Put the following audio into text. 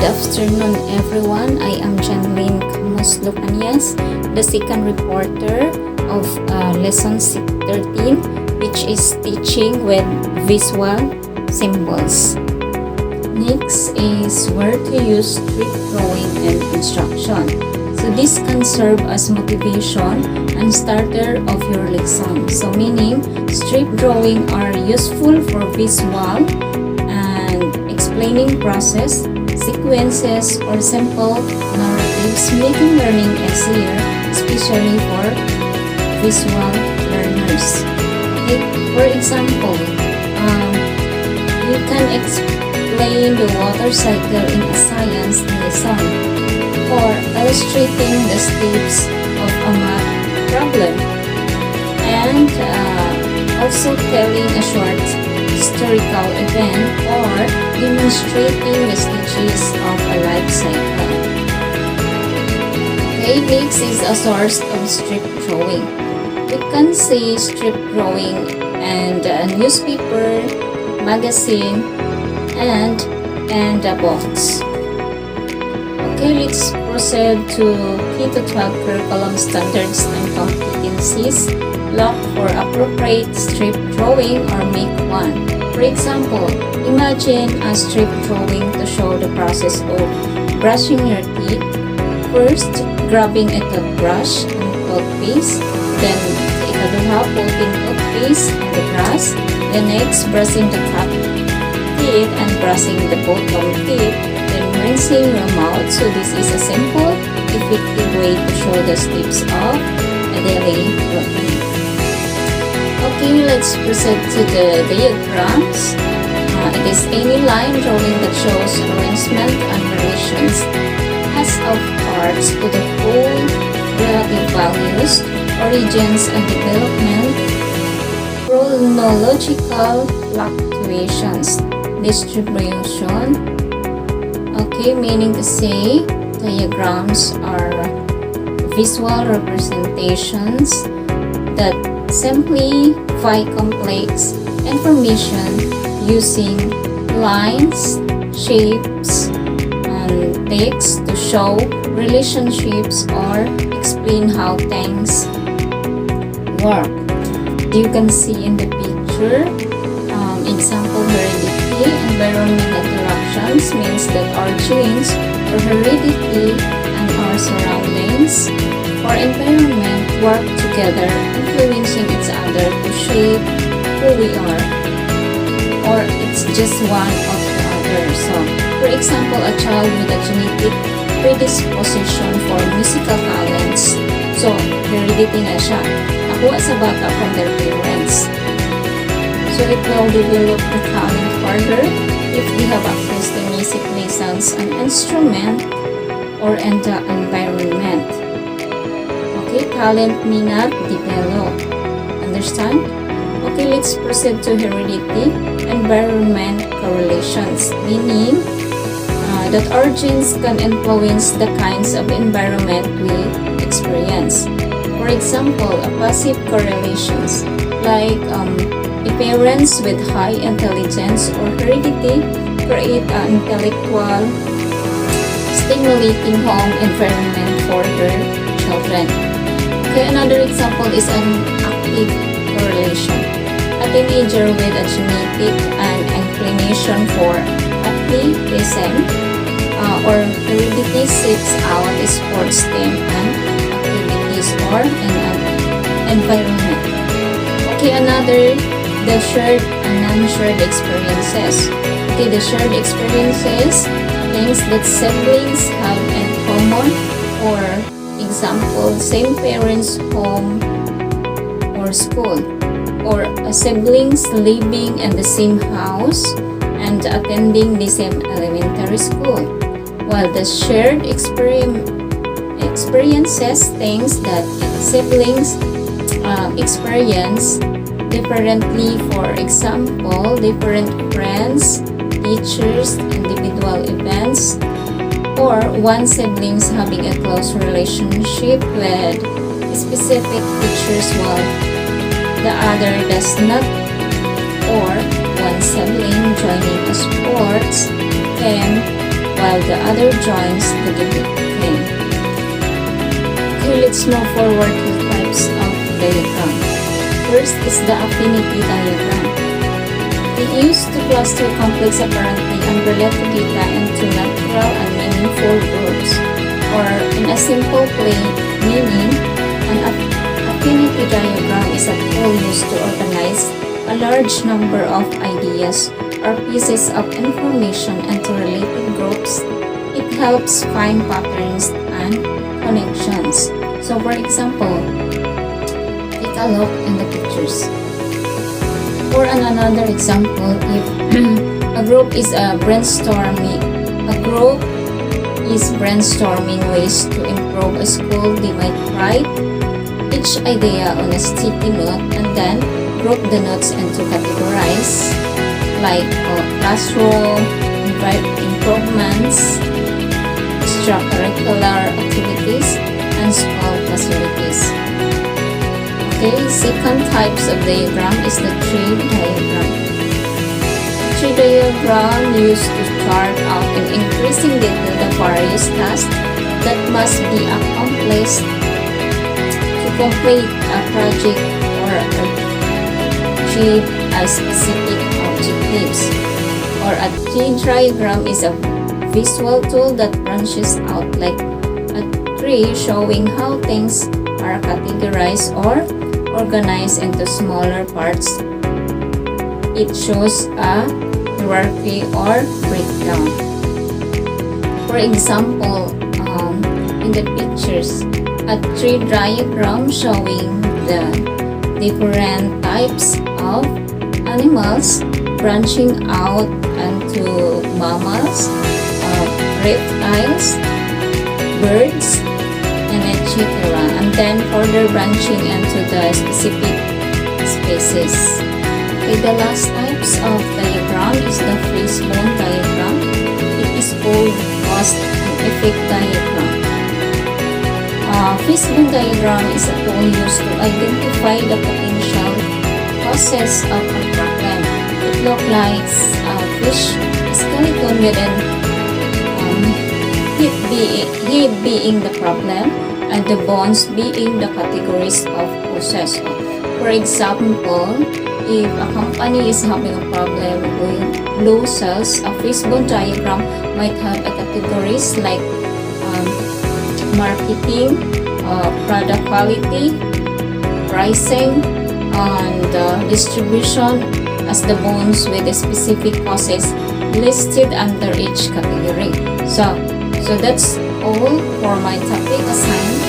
Good afternoon, everyone. I am Janlyn Camus Lucanias, the second reporter of lesson 13, which is teaching with visual symbols. Next is where to use strip drawing and instruction. So this can serve as motivation and starter of your lesson. So meaning strip drawing are useful for visual and explaining process, sequences, or simple narratives, making learning easier, especially for visual learners. Okay, for example, you can explain the water cycle in a science lesson, or illustrating the steps of a math problem, and also telling a short historical event or demonstrating the stages of a life cycle. Okay, next is a source of strip drawing. You can see strip drawing and a newspaper, magazine, and books. Okay, let's proceed to K-12 curriculum standards and competencies. Look for appropriate strip drawing or make one. For example, imagine a strip drawing to show the process of brushing your teeth. First, grabbing a toothbrush and toothpaste. Then, ikaduha, putting toothpaste on the brush. Then next, brushing the top teeth and brushing the bottom teeth. Then rinsing your mouth. So this is a simple, effective way to show the steps of a daily routine. Okay, let's proceed to the diagrams. It is any line drawing that shows arrangement and relations as of parts to the whole, relative values, origins and development, chronological fluctuations, distribution. Okay, meaning to say diagrams are visual representations that simplify complex information using lines, shapes, and text to show relationships or explain how things work. You can see in the picture, example heredity, environmental interactions means that our genes or heredity and our surroundings or environment work together, influencing each other to shape who we are, or it's just one of the other. So, for example, a child with a genetic predisposition for musical talents, so heredity na siya, nakuha sa bata from their parents. So it will develop the talent further if they have access to music lessons, an instrument, or in the environment. Okay, talent may not develop. Understand? Okay, let's proceed to heredity, environment correlations, meaning that our genes can influence the kinds of environment we experience. For example, a passive correlations like parents with high intelligence or heredity create an intellectual stimulating home environment for their children. Okay, another example is an active correlation. A teenager with a genetic and inclination for athleticism or heredity seeks out sports team and activities or in an environment. Okay, another, the shared and non-shared experiences. Okay, the shared experiences, things that siblings have in common, or example, same parents' home or school, or siblings living in the same house and attending the same elementary school. While the shared experiences, things that siblings experience differently, for example, different friends, teachers, individual events, or one siblings having a close relationship with specific teachers while the other does not, or one sibling joining a sports team while while the other joins the claim. Okay, let's move forward to types of diagram. First is the affinity diagram. It used to cluster complex apparently unrelated data into natural and meaningful groups, or in a simple plain meaning, an affinity diagram is a tool used to organize a large number of ideas or pieces of information into related groups. It helps find patterns and connections. So for example, take a look in the pictures. For another example, if a group is brainstorming ways to improve a school, they might write each idea on a sticky note and then group the notes into categories like classroom, improvements, extracurricular activities, and school facilities. Okay, second types of diagram is the tree diagram. Tree diagram used to chart out in increasing detail the various tasks that must be accomplished to complete a project or achieve a specific objectives. Or a tree diagram is a visual tool that branches out like a tree, showing how things are categorized or organized into smaller parts. It shows a hierarchy or breakdown. For example, in the pictures, a tree diagram showing the different types of animals branching out into mammals, reptiles, birds, and etc. And then further branching into the specific species. Okay, the last types of diagram is the fishbone diagram. It is called cause and effect diagram. Fishbone diagram is a tool used to identify the potential causes of a problem. It looks like a fish skeleton with an head being the problem and the bones being the categories of causes. For example, if a company is having a problem with losses, a fishbone diagram might have a categories like marketing, product quality, pricing, and distribution as the bones with the specific causes listed under each category. So that's all for my topic assignment.